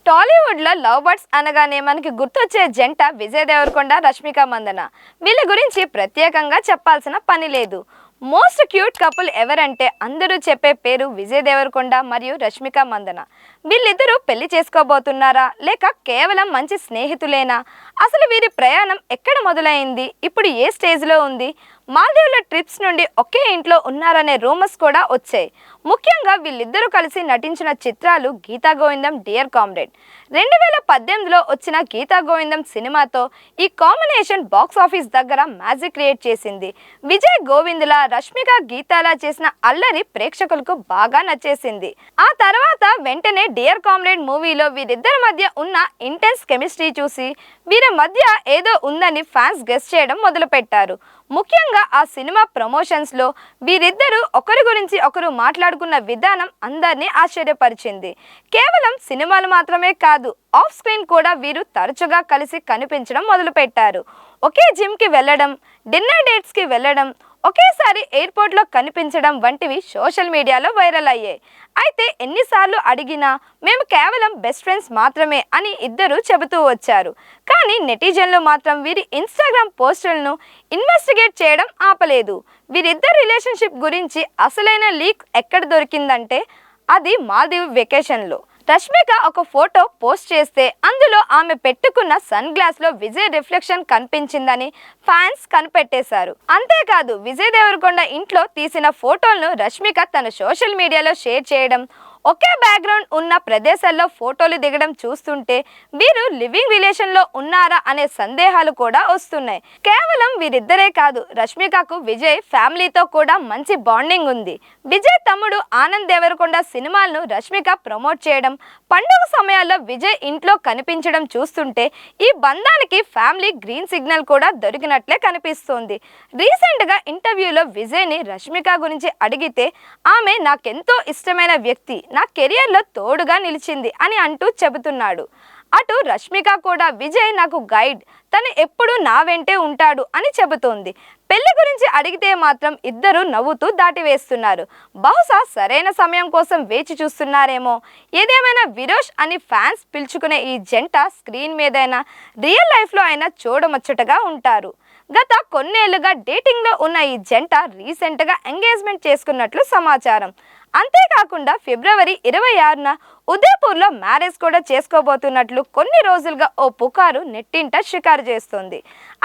టాలీవుడ్ లో love birds అనగానే మనకి గుర్తొచ్చే జంట విజయ్ దేవరకొండ రష్మిక మందన. వీళ్ళ గురించి ప్రత్యేకంగా చెప్పాల్సిన పని లేదు. మోస్ట్ క్యూట్ కపుల్ ఎవరంటే అందరూ చెప్పే పేరు విజయ్ దేవరకొండ మరియు రష్మిక మందన. వీళ్ళిద్దరూ పెళ్లి చేసుకోబోతున్నారా లేక కేవలం మంచి స్నేహితులేనా? అసలు వీరి ప్రయాణం ఎక్కడ మొదలైంది, ఇప్పుడు ఏ స్టేజ్లో ఉంది? మాల్దీవుల ట్రిప్స్ నుండి ఒకే ఇంట్లో ఉన్నారనే రూమర్స్ కూడా వచ్చాయి. ముఖ్యంగా వీళ్ళిద్దరూ కలిసి నటించిన చిత్రాలు గీతా గోవిందం, డియర్ కామ్రేడ్. 2018లో వచ్చిన గీతా గోవిందం సినిమాతో ఈ కాంబినేషన్ బాక్స్ ఆఫీస్ దగ్గర మ్యాజిక్ క్రియేట్ చేసింది. విజయ్ గోవిందుల, రష్మిక గీతాల చేసిన అల్లరి ప్రేక్షకులకు బాగా నచ్చేసింది. ఆ తర్వాత వెంటనే డియర్ కామ్రేడ్ మూవీలో వీరిద్దరి మధ్య ఉన్న ఇంటెన్స్ కెమిస్ట్రీ చూసి వీరి మధ్య ఏదో ఉందని ఫ్యాన్స్ గెస్ చేయడం మొదలుపెట్టారు. ముఖ్యంగా ఆ సినిమా ప్రమోషన్స్లో వీరిద్దరూ ఒకరి గురించి ఒకరు మాట్లాడుకున్న విధానం అందరినీ ఆశ్చర్యపరిచింది. కేవలం సినిమాలు మాత్రమే కాదు, ఆఫ్ స్క్రీన్ కూడా వీరు తరచుగా కలిసి కనిపించడం మొదలుపెట్టారు. ఒకే జిమ్కి వెళ్ళడం, డిన్నర్ డేట్స్కి వెళ్ళడం, ఒకేసారి ఎయిర్పోర్ట్లో కనిపించడం వంటివి సోషల్ మీడియాలో వైరల్ అయ్యాయి. అయితే ఎన్నిసార్లు అడిగినా మేము కేవలం బెస్ట్ ఫ్రెండ్స్ మాత్రమే అని ఇద్దరు చెబుతూ వచ్చారు. కానీ నెటిజన్లు మాత్రం వీరి ఇన్స్టాగ్రామ్ పోస్టులను ఇన్వెస్టిగేట్ చేయడం ఆపలేదు. వీరిద్దరు రిలేషన్షిప్ గురించి అసలైన లీక్ ఎక్కడ దొరికిందంటే అది మాల్దీవ్ వెకేషన్లో. రష్మిక ఒక ఫోటో పోస్ట్ చేస్తే అందులో ఆమె పెట్టుకున్న సన్ గ్లాస్ లో విజయ్ రిఫ్లెక్షన్ కనిపించిందని ఫ్యాన్స్ కనిపెట్టేశారు. అంతేకాదు విజయ్ దేవరకొండ ఇంట్లో తీసిన ఫోటోలను రష్మిక తన సోషల్ మీడియాలో షేర్ చేయడం, ఒకే బ్యాక్గ్రౌండ్ ఉన్న ప్రదేశాల్లో ఫోటోలు దిగడం చూస్తుంటే వీరు లివింగ్ రిలేషన్లో ఉన్నారా అనే సందేహాలు కూడా వస్తున్నాయి. కేవలం వీరిద్దరే కాదు, రష్మికకు విజయ్ ఫ్యామిలీతో కూడా మంచి బాండింగ్ ఉంది. విజయ్ తమ్ముడు ఆనంద్ దేవరకొండ సినిమాలను రష్మిక ప్రమోట్ చేయడం, పండుగ సమయాల్లో విజయ్ ఇంట్లో కనిపించడం చూస్తుంటే ఈ బంధానికి ఫ్యామిలీ గ్రీన్ సిగ్నల్ కూడా దొరికినట్లే కనిపిస్తోంది. రీసెంట్గా ఇంటర్వ్యూలో విజయ్ని రష్మిక గురించి అడిగితే ఆమె నాకెంతో ఇష్టమైన వ్యక్తి, నా కెరియర్లో తోడుగా నిలిచింది అని అంటూ చెబుతున్నాడు. అటు రష్మిక కూడా విజయ్ నాకు గైడ్, తను ఎప్పుడూ నా వెంటే ఉంటాడు అని చెబుతోంది. పెళ్లి గురించి అడిగితే మాత్రం ఇద్దరు నవ్వుతూ దాటివేస్తున్నారు. బహుశా సరైన సమయం కోసం వేచి చూస్తున్నారేమో. ఏదేమైనా విరోష్ అని ఫ్యాన్స్ పిలుచుకునే ఈ జంట స్క్రీన్ మీదైనా రియల్ లైఫ్లో అయినా చూడముచ్చటగా ఉంటారు. గత కొన్నేళ్లుగా డేటింగ్లో ఉన్న ఈ జంట రీసెంట్గా ఎంగేజ్మెంట్ చేసుకున్నట్లు సమాచారం. అంతేకాకుండా ఫిబ్రవరి 26న ఉదయపూర్లో మ్యారేజ్ కూడా చేసుకోబోతున్నట్లు కొన్ని రోజులుగా ఓ పుకారు నెట్టింట షికారు చేస్తుంది.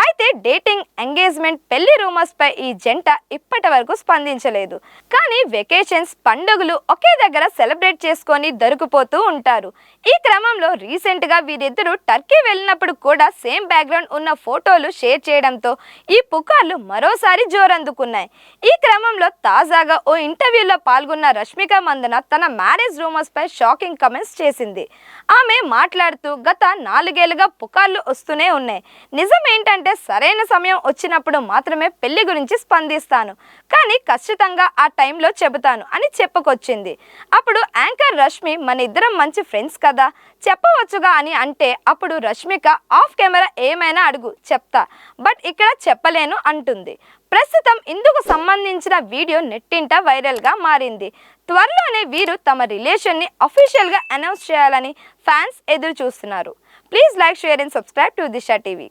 అయితే డేటింగ్, ఎంగేజ్మెంట్, పెళ్లి రూమర్స్ పై ఈ జంట ఇప్పటి వరకు స్పందించలేదు. కానీ వెకేషన్స్, పండుగలు ఒకే దగ్గర సెలబ్రేట్ చేసుకొని దొరికిపోతూ ఉంటారు. ఈ క్రమంలో రీసెంట్గా వీరిద్దరూ టర్కీ వెళ్ళినప్పుడు కూడా సేమ్ బ్యాక్గ్రౌండ్ ఉన్న ఫోటోలు షేర్ చేయడంతో ఈ పుకార్లు మరోసారి జోరందుకున్నాయి. ఈ క్రమంలో తాజాగా ఓ ఇంటర్వ్యూలో పాల్గొన్న రష్మిక మందన తన మ్యారేజ్ రూమర్స్ పై షాకింగ్ కమెంట్స్ చేసింది. ఆమె మాట్లాడుతూ గత 4 ఏళ్లుగా పుకార్లు వస్తూనే ఉన్నాయి. నిజం ఏంటంటే సరైన సమయం వచ్చినప్పుడు మాత్రమే పెళ్లి గురించి స్పందిస్తాను, కానీ ఖచ్చితంగా ఆ టైంలో చెబుతాను అని చెప్పుకొచ్చింది. అప్పుడు యాంకర్ రష్మి మన ఇద్దరం మంచి ఫ్రెండ్స్ కదా, చెప్పవచ్చుగా అని అంటే అప్పుడు రష్మిక ఆఫ్ కెమెరా ఏమైనా అడుగు చెప్తా, బట్ ఇక్కడ చెప్పలేను అంటుంది. ప్రస్తుతం ఇందుకు సంబంధించిన వీడియో నెట్టింట వైరల్గా మారింది. త్వరలోనే వీరు తమ రిలేషన్ని అఫీషియల్గా అనౌన్స్ చేయాలని ఫ్యాన్స్ ఎదురు చూస్తున్నారు. Please like, share and subscribe to Disha TV.